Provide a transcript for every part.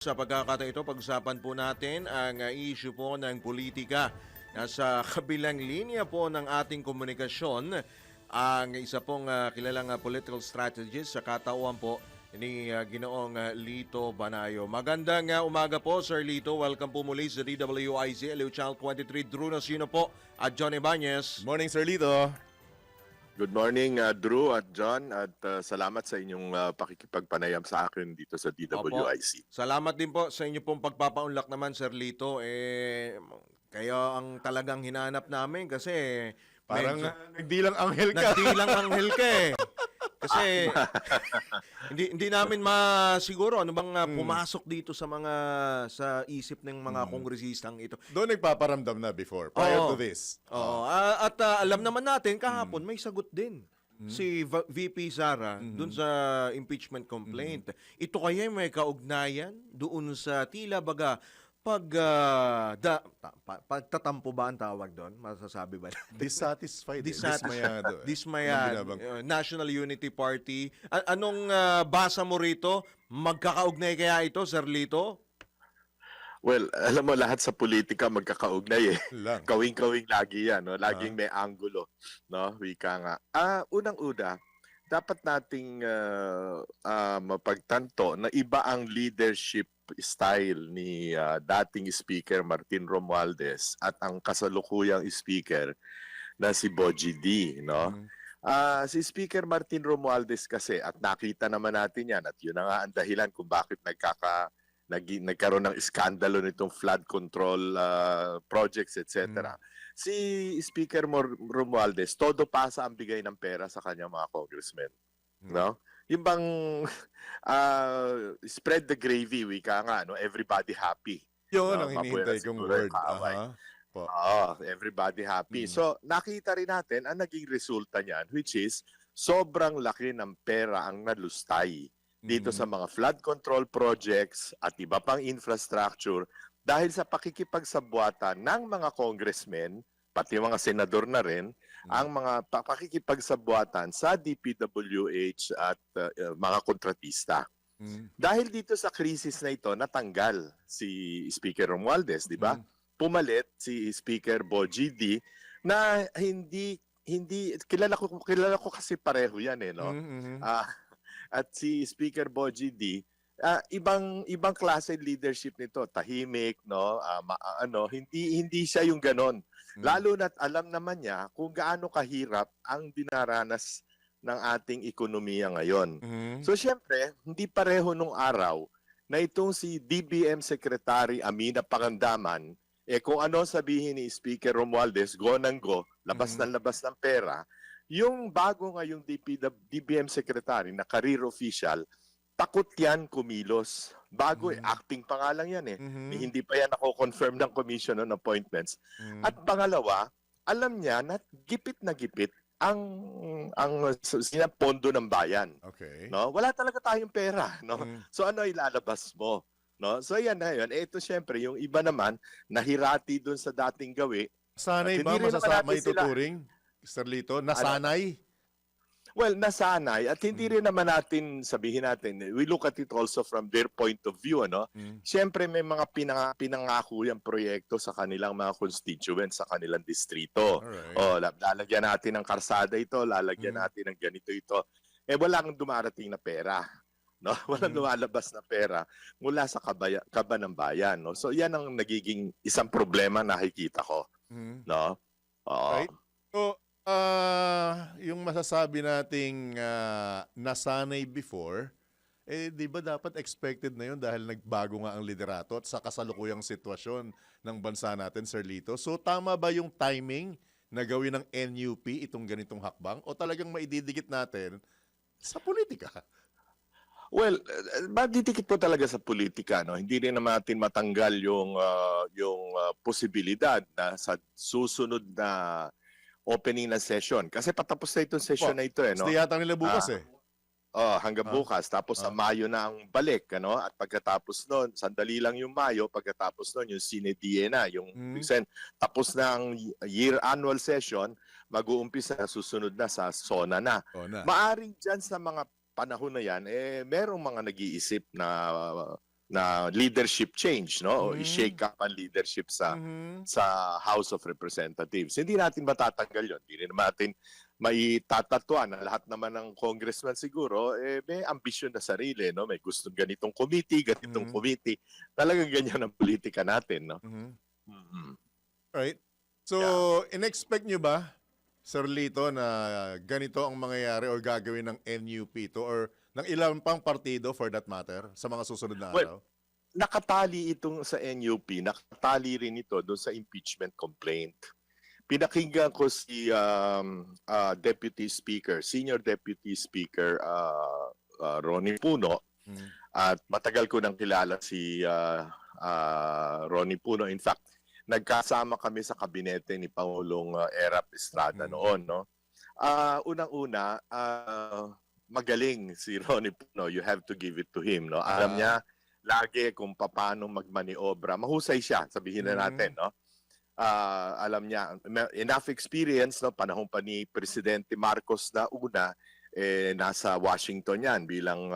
Sa pagkakataon ito, pag-usapan po natin ang issue po ng politika. Nasa kabilang linya po ng ating komunikasyon, ang isa pong kilalang political strategist sa katauhan po ni Ginoong Lito Banayo. Magandang umaga po, Sir Lito. Welcome po muli sa DWIZ, Aliw Channel 23, Drew Nasino po at John Ibanez. Morning, Sir Lito. Good morning, Drew at John, at salamat sa inyong pakikipagpanayam sa akin dito sa DWIC. Salamat din po sa inyo pong pagpapaunlak naman, Sir Lito. Kayo ang talagang hinanap namin kasi Parang nagdilang anghel ka. nagdilang anghel ka eh. Kasi hindi namin masiguro ano bang pumasok dito sa isip ng mga kongresistang ito. Doon nagpaparamdam na before, prior Oo. to this. Oo. At alam naman natin kahapon may sagot din si VP Sara dun sa impeachment complaint. Ito kaya may kaugnayan doon sa tila baga pagtatampo ba ang tawag doon? Masasabi ba? Dissatisfied. Dismayado. Anong Dismayad. binabang- National Unity Party. Anong basa mo rito? Magkakaugnay kaya ito, Sir Lito? Well, alam mo, lahat sa politika magkakaugnay eh. Lang. Kawing-kawing lagi yan, no? Laging may anggulo, no? Wika nga. Unang-una, dapat nating mapagtanto na iba ang leadership style ni dating Speaker Martin Romualdez at ang kasalukuyang Speaker na si Bogie D, no? Si Speaker Martin Romualdez kasi, at nakita naman natin yan, at yun na nga ang dahilan kung bakit nagkaroon ng iskandalo nitong flood control projects, etc. Si Speaker Romualdez, todo pasa ang bigay ng pera sa kanyang mga congressmen. No? Yung bang spread the gravy, wika nga, no? Everybody happy. Yun No, ang mabuhay hinihintay kong siguro word. yung kaaway. Aha. Po. Oo, everybody happy. So, nakita rin natin ang naging resulta niyan, which is sobrang laki ng pera ang nalustay dito sa mga flood control projects at iba pang infrastructure dahil sa pakikipagsabwatan ng mga congressmen, pati mga senador na rin, ang mga pakikipagsabwatan sa DPWH at mga kontratista. Dahil dito sa krisis na ito, natanggal si Speaker Romualdez, di ba? Pumalit si Speaker Bogie D na hindi kilala ko kasi pareho yan eh, no? At si Speaker Bogie D, ibang klase leadership nito, tahimik, no? Hindi siya yung ganon. Lalo na't alam naman niya kung gaano kahirap ang dinaranas ng ating ekonomiya ngayon. So siyempre, hindi pareho nung araw na itong si DBM Secretary Amina Pangandaman, kung ano sabihin ni Speaker Romualdez, go nang go, labas ng pera, yung bago ngayong DBM Secretary na career official, takot yan kumilos. Bago acting pa nga lang yan eh. Hindi pa yan confirm ng Commission on Appointments. At pangalawa, alam niya na gipit ang pondo ng bayan. Okay. No? Wala talaga tayong pera, no? So ano ilalabas mo, no? So yan na yun. Ito syempre yung iba naman nahirati doon sa dating gawi. Sanay At ba hindi rin naman masasama natin sila- ituturing, Sir Lito? Nasanay? Well, nasanay at hindi rin naman natin sabihin natin, we look at it also from their point of view, ano? Siyempre may mga pinangako yung proyekto sa kanilang mga constituents sa kanilang distrito. Alright. Lalagyan natin ng karsada ito, lalagyan natin ng ganito ito. Walang dumarating na pera. No? Walang lumalabas na pera mula sa kaba ng bayan, no? So yan ang nagiging isang problema na nakikita ko, no? Oo. Right? So, yung masasabi nating nasanay before, di ba dapat expected na yun dahil nagbago nga ang liderato at sa kasalukuyang sitwasyon ng bansa natin, Sir Lito? So, tama ba yung timing na gawin ng NUP itong ganitong hakbang o talagang maididikit natin sa politika? Well, madidikit po talaga sa politika, no? Hindi rin naman natin matanggal yung posibilidad na sa susunod na opening na session. Kasi patapos na itong session na ito, no? Hindi yata nila bukas eh. Hanggang bukas. Tapos sa Mayo na ang balik, ano? At pagkatapos noon, sandali lang yung Mayo, pagkatapos noon yung sine die na, yung tapos na ang year annual session, mag-uumpisa susunod na sa SONA na. Na. Maaring diyan sa mga panahon na yan, merong mga nag-iisip na na leadership change, no? O Mhm. i-shake up ang leadership sa Mhm. sa House of Representatives. Hindi natin matatanggal 'yon. Hindi rin natin maitatatuan na lahat naman ng congressman siguro may ambisyon na sarili, no? May gustong ganitong committee, ganitong Mhm. committee. Talagang ganyan ang politika natin, no? Mhm. Mhm. Right? So, in-expect nyo ba, Sir Lito, na ganito ang mangyayari or gagawin ng NUP to or ng ilang pang partido for that matter sa mga susunod na Well, araw? Nakatali itong sa NUP, nakatali rin ito doon sa impeachment complaint. Pinakinggan ko si Deputy Speaker, Senior Deputy Speaker Ronnie Puno, Mhm. at matagal ko nang kilala si Ronnie Puno. In fact, nagkasama kami sa kabinete ni Pangulong Erap Estrada noon, no? Unang-una, magaling si Ronnie Puno. You have to give it to him, no? Alam niya lagi kung paano magmaniobra. Mahusay siya, sabihin na natin, no? Alam niya, enough experience, no? Panahon pa ni Presidente Marcos na una, nasa Washington yan bilang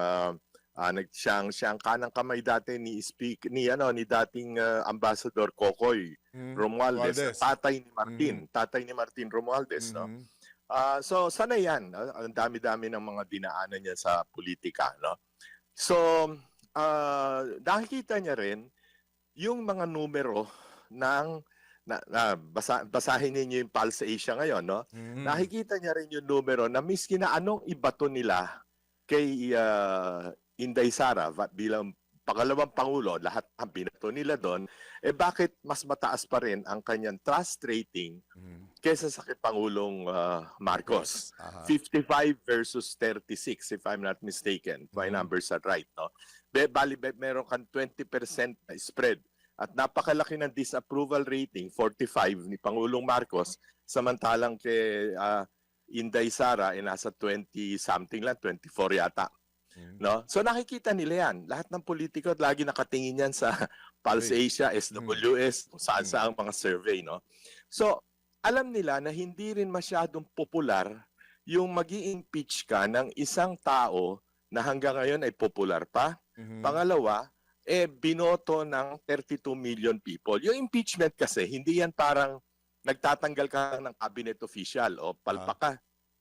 siyang kanang kamay dati ni dating Ambassador Kokoy Mhm. Romualdez, Romualdez. tatay ni Martin Romualdez, no? Mhm. So sana yan, ang dami-dami ng mga dinaanan niya sa politika, no? So nakikita niya rin yung mga numero ng basahin ninyo yung Pulse Asia ngayon, no? Mhm. Nakikita niya rin yung numero na miski na anong ibato nila kay Inday Sara bilang pangalawang pangulo, lahat ang binato nila doon, bakit mas mataas pa rin ang kanyang trust rating Mhm. kaysa sa kay Pangulong Marcos? Aha. 55 versus 36, if I'm not mistaken. My numbers are right, no? Meron kang 20% na spread. At napakalaki ng disapproval rating, 45 ni Pangulong Marcos, samantalang kay Inday Sara nasa 20-something lang, 24 yata. No? So nakikita nila yan. Lahat ng politiko lagi nakatingin yan sa Pulse Asia, SWS, kung saan ang mga survey. No? So alam nila na hindi rin masyadong popular yung magi-impeach ka ng isang tao na hanggang ngayon ay popular pa. Mhm. Pangalawa, binoto ng 32 million people. Yung impeachment kasi, hindi yan parang nagtatanggal ka ng cabinet official o palpak ka,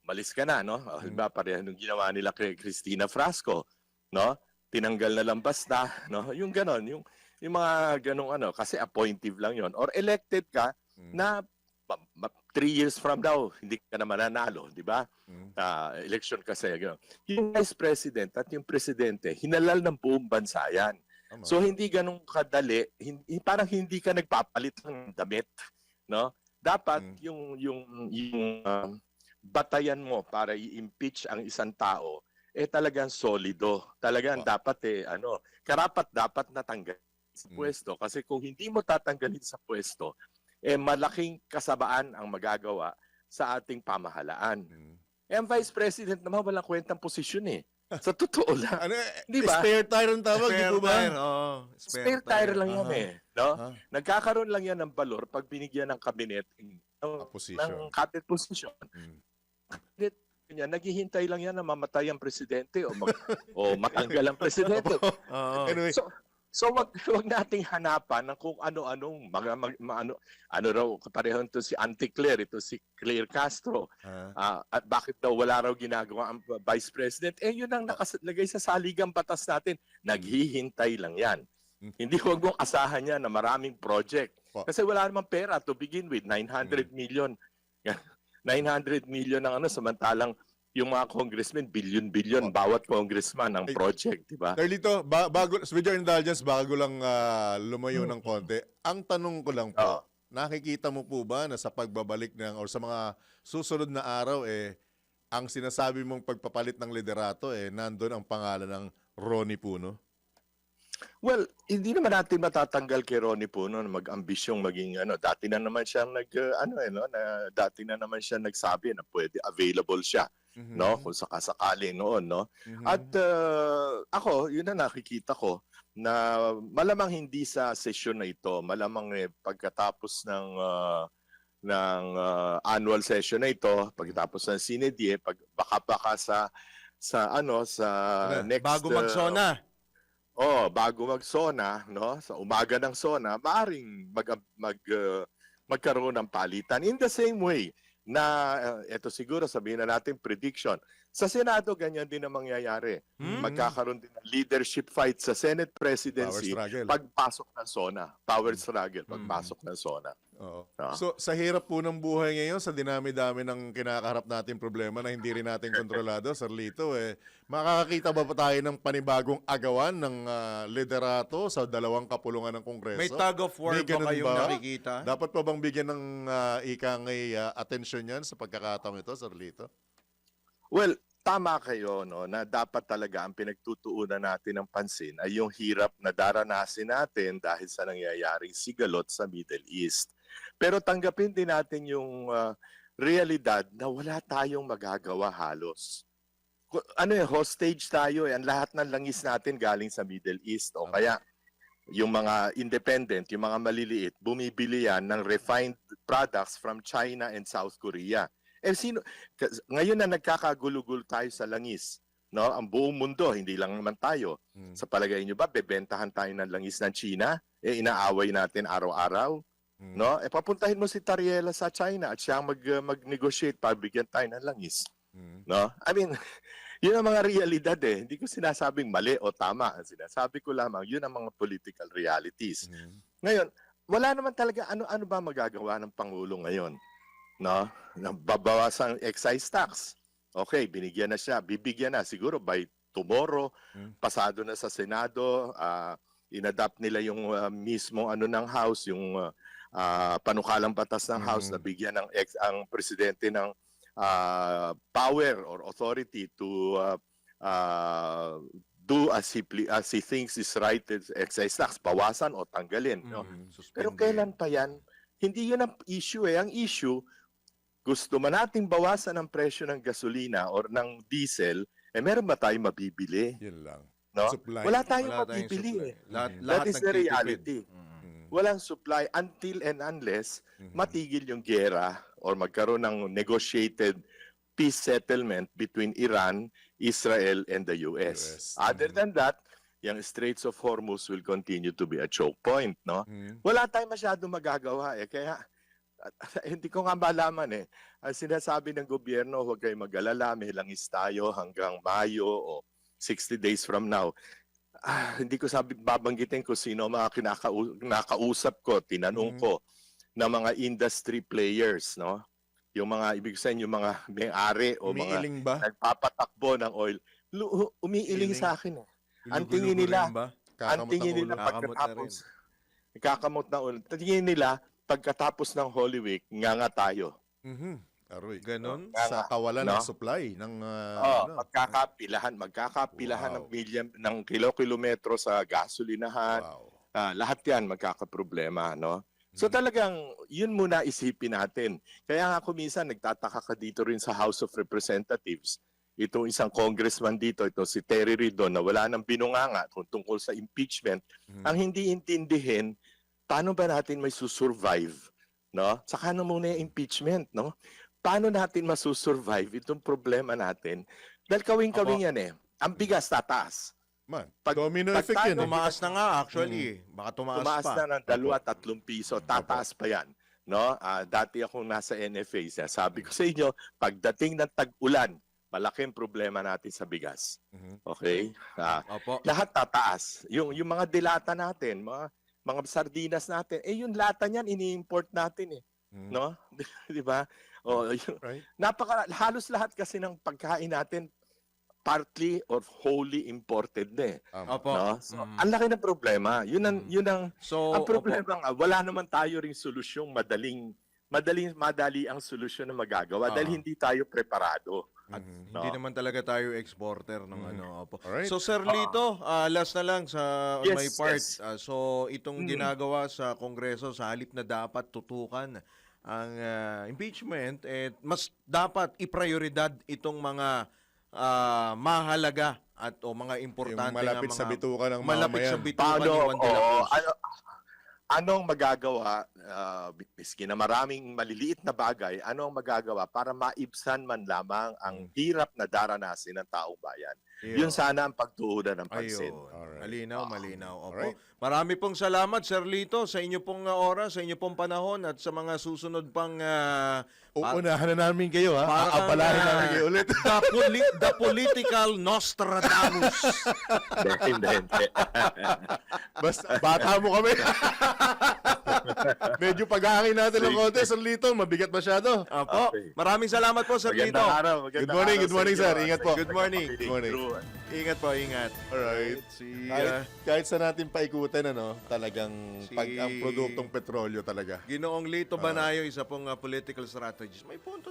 malis ka na, no? Halimbawa, pareho nung ginawa nila kay Cristina Frasco, no? Tinanggal na lang basta, no? Yung ganon, yung mga ganong kasi appointive lang yon. Or elected ka na 3 years from now, hindi ka na mananalo, di ba? Election kasi, gano'n. Yung vice president at yung presidente, hinalal ng buong bansa yan. Tama. So hindi ganun kadali, parang hindi ka nagpapalit ng damit, no? Dapat yung batayan mo para i-impeach ang isang tao talagang solido. Talagang dapat karapat-dapat natanggal sa pwesto kasi kung hindi mo tatanggalin sa pwesto, malaking kasabaan ang magagawa sa ating pamahalaan. Ang vice president naman walang kwentang posisyon eh. Sa totoo lang. Di ba? Spare tire ang tawag, di Spare po ba? tire, oo. Spare tire lang yan no? Aha. Nagkakaroon lang yan ng balor pag binigyan ng cabinet Position. ng cabinet position. Cabinet niya, naghihintay lang yan na mamatay ang presidente o matanggal ang presidente. Oo. Anyway, So wag nating hanapan ng kung ano-anong ano raw kaparehon to si Auntie Claire, ito si Claire Castro. At bakit daw wala raw ginagawa ang Vice President? Yun ang nakalagay sa saligang batas natin. Naghihintay lang yan. Hindi huwag mong asahan yan na maraming project. Kasi wala namang pera to begin with. 900 million. 900 million ang samantalang yung mga congressmen, billion-billion bawat congressman ang project, di ba? Carlito, bago, with your indulgence, bago lang lumayo ng konti, ang tanong ko lang po, nakikita mo po ba na sa pagbabalik or sa mga susunod na araw, ang sinasabi mong pagpapalit ng liderato, nandun ang pangalan ng Ronnie Puno? Well, hindi naman natin matatanggal kay Ronnie Puno na mag-ambisyong maging dati na naman siya dati na naman siya nagsabi na pwede available siya. No, kung sakasakali noon, no. At ako, yun na nakikita ko na malamang hindi sa session na ito, malamang pagkatapos ng annual session na ito, pagkatapos ng Sinedie, baka sa next Bago magsona. bago mag-SONA, no? Sa umaga ng SONA, maaring magkaroon ng palitan. In the same way na ito siguro sabihin na natin prediction. Sa Senado ganyan din ang mangyayari. Magkakaroon din ng leadership fight sa Senate presidency Power struggle. pagpasok ng SONA. Power struggle pagpasok ng SONA. Oo. Ah. So, sa hirap po ng buhay ngayon, sa dinami-dami ng kinakaharap nating problema na hindi rin natin kontrolado, Sir Lito, makakakita ba pa tayo ng panibagong agawan ng liderato sa dalawang kapulungan ng Kongreso? May tug of war May ba ganun kayong ba? nakikita? Dapat pa bang bigyan ng ikangay atensyon yan sa pagkakataong ito, Sir Lito? Well, tama kayo no na dapat talaga ang pinagtutuunan natin ng pansin ay yung hirap na daranasin natin dahil sa nangyayaring sigalot sa Middle East. Pero tanggapin din natin yung realidad na wala tayong magagawa halos. Hostage tayo ang lahat ng langis natin galing sa Middle East o kaya yung mga independent, yung mga maliliit, bumibili yan ng refined products from China and South Korea. Ngayon na nagkakagulo-gulo tayo sa langis, no? Ang buong mundo, hindi lang naman tayo. Sa palagay niyo ba bebentahan tayo ng langis ng China? Inaaway natin araw-araw, no? Papuntahin mo si Tariela sa China at siya mag-negotiate para bigyan tayo ng langis, no? I mean, yun ang mga realidad Hindi ko sinasabing mali o tama. Sinasabi ko lamang, yun ang mga political realities. Ngayon, wala naman talaga ano ba magagawa ng Pangulo ngayon? No? Babawasan excise tax. Okay, binigyan na siya. Bibigyan na siguro by tomorrow. Pasado na sa Senado. Inadapt nila yung mismong ng House, yung panukalang batas ng House na bigyan ng ang presidente ng power or authority to do as he thinks is right excise tax, bawasan o tanggalin. No? Pero kailan pa yan? Hindi yun ang issue Ang issue, gusto man nating bawasan ang presyo ng gasolina or ng diesel, meron ba tayong mabibili? Yun lang. No? Supply. Wala tayong Wala tayong mabibili. supply. That Lahat is the nagtitipid. reality. Walang supply until and unless matigil yung gera or magkaroon ng negotiated peace settlement between Iran, Israel, and the US. Other than that, yung Straits of Hormuz will continue to be a choke point. No? Wala tayong masyadong magagawa. Kaya hindi ko nga malaman Ang sinasabi ng gobyerno, huwag kayong mag-alala, may langis tayo hanggang Mayo o 60 days from now. Hindi ko babanggitin ko sino mga nakausap ko, tinanong ko na mga industry players, no? Yung mga ibig sabihin yung mga may-ari o Umiiling mga ba? nagpapatakbo ng oil, umiiling sa akin. Ang tingin nila, pagkatapos kakamot na ulo. Tingin nila pagkatapos ng Holy Week, nga tayo. Aroy. Ganon? Sa kawalan No? ng supply ng magkakapilahan Wow. ng kilometro sa gasolinahan. Wow. Lahat 'yan magkakaproblema, no? So talagang yun muna isipin natin. Kaya nga ako minsan nagtataka ka dito rin sa House of Representatives. Itong isang congressman dito, ito si Terry Ridon na wala nang binunganga tungkol sa impeachment. Ang hindi intindihin, paano ba natin may susurvive, no? Saka na muna yung impeachment, no? Paano natin masusurvive itong problema natin? Dahil kawing-kawing yan Ang bigas tataas. Man, Pag- domino pag effect tayo yun. Tumaas na nga actually. Baka tumaas pa. na ng 2-3 piso, tataas pa yan. No? Dati akong nasa NFA, sabi ko sa inyo, pagdating ng tag-ulan, malaking problema natin sa bigas. Okay? Opo. Lahat tataas. Yung mga dilata natin, mga sardinas natin, yung lata niyan ini-import natin No? 'Di ba? Right. Halos lahat kasi ng pagkain natin partly or wholly imported Opo. No? So, ang laki ng problema. Yun ang So, ang problema nga, wala naman tayo ring solusyong madali ang solusyon na magagawa dahil hindi tayo preparado. At hindi naman talaga tayo exporter ng Opo. Alright. So Sir Lito, last na lang sa on Yes, my part. yes. So itong ginagawa sa Kongreso sa halip na dapat tutukan ang impeachment, mas dapat iprioridad itong mga mahalaga at mga importante Yung malapit nga sa bituka ng malapit sa mamamayan. bituka ni Juan de la Cruz. Anong magagawa, miski na maraming maliliit na bagay, anong magagawa para maibsan man lamang ang hirap na daranasin ng taong bayan? Yun sana ang pagtuunan ng pansin. Ayun. Alright. Malinaw. Opo. Alright. Marami pong salamat, Sir Lito, sa inyo pong oras, sa inyo pong panahon at sa mga susunod pang Uunahan na namin kayo, ha? Parang, Aabalahin namin kayo ulit. the political Nostradamus. Hindi. Basta, bata mo kami. Medyo pag-aangin natin ng konti. Sir Lito, mabigat masyado. Opo. Okay. Maraming salamat po, Sir Lito. Magandang araw. Good morning, sir. Ingat po. Good morning. Good morning. Ingat po, ingat. Alright. Si Kahit sa natin paikutin, talagang pag ang produktong petrolyo talaga. Ginoong Lito Banayo, isa pong political strategist. May punto